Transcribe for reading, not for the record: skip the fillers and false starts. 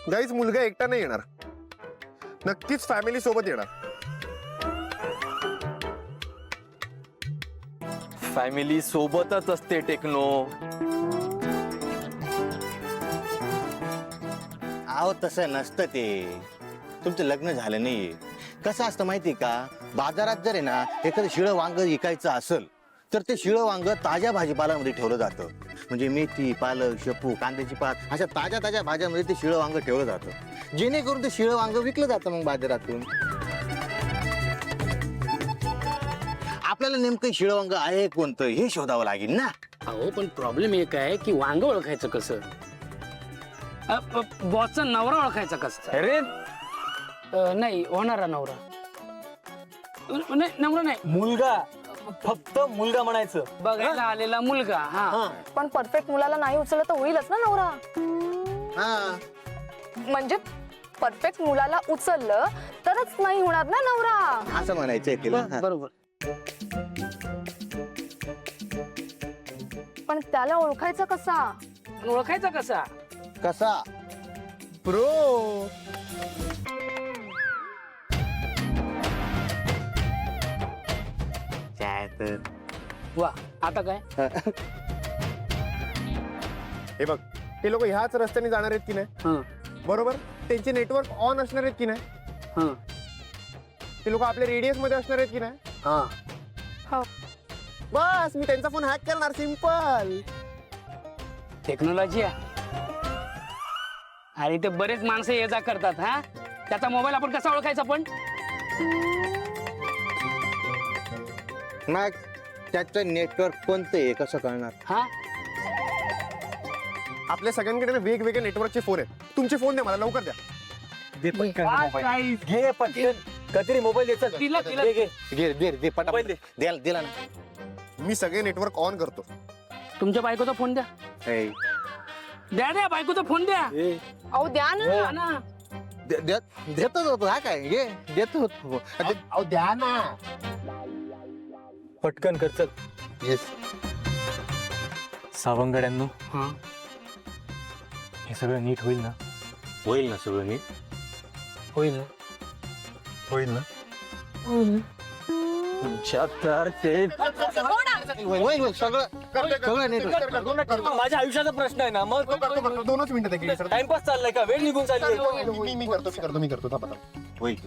Guys मुलगा एकटा नाही येणार, नक्कीच फॅमिली सोबत येणार. फॅमिली सोबतच असते टेक्नो. अहो तसं नसतं ते, तुमचं लग्न झालं नाहीये. कसं असतं माहिती का, बाजारात जर आहे ना एखादं शिळं वांग विकायचं असेल तर ते शिळं वांग ताज्या भाजीपाल्यामध्ये ठेवलं जातं. म्हणजे मेथी, पालक, शेपू, कांद्याची पात अशा ताज्या ताज्या भाज्यांमध्ये ते शिळं वांग ठेवलं जातं, जेणेकरून ते शिळं वांग विकलं जातं मग बाजारातून. आपल्याला नेमकं शिळं वांग आहे कोणतं हे शोधावं लागेल ना. अहो पण प्रॉब्लेम एक आहे की वांग ओळखायचं कसं, बॉसचा नवरा ओळखायचा कसं. अरे नाही होणारा नवरा, नाही नवरा नाही, मुलगा, फक्त मुलगा म्हणायचं. बघायला आलेला मुलगा. हा पण परफेक्ट मुलाला नाही उचललं तर होईलच ना नवरा. हा म्हणजे परफेक्ट मुलाला उचललं तरच नाही होणार ना नवरा. असं म्हणायचंय तिला. बरोबर. पण त्याला ओळखायचं कसा. ओळखायचा कसा. कसा प्रो वा आता काय. हे बघ, ते लोक ह्याच रस्त्याने जाणार आहेत की नाही, हं, बरोबर. त्यांचे नेटवर्क ऑन असणार आहेत की नाही, हं, ते लोक आपल्या रेडियस मध्ये असणार आहेत की नाही. हं. बस मी त्यांचा फोन हॅक करणार, सिंपल. टेक्नॉलॉजी आहे. आणि ते बरेच माणसं ये जा करतात. हा त्याचा मोबाईल आपण कसा ओळखायचा पण. मग त्याचं नेटवर्क कोणतं आहे कसं कळणार. हा आपल्या सगळ्यांकडे ना वेगवेगळे नेटवर्कचे फोन आहेत. तुमचे फोन द्या मला, लवकर द्या. घे पटकन, कधी मोबाईल द्यायचा. तिला- तिला- घे, घे. दे दे दे पटापट दे. दिला ना. मी सगळे नेटवर्क ऑन करतो. तुमच्या बायकोचा फोन द्या. ए, द्या बायकोचा फोन द्या. ए, अहो द्या ना. द्या ना. देतच होतो. हा काय घे देतो होतो. अहो द्या ना. पटकन कर चल. येस. सावंगड्यांनो, हा. हे सगळं नीट होईल ना. होईल ना सगळं नीट. होईल ना. होईल ना. तुमच्या ते होईल सगळं सगळं नीट. माझ्या आयुष्याचा प्रश्न आहे ना. मग करतो. 2च मिनिटं द्या सर. टाइमपास चाललाय का, वेळ निघून चालली. मी करतो. थांबा. होईल.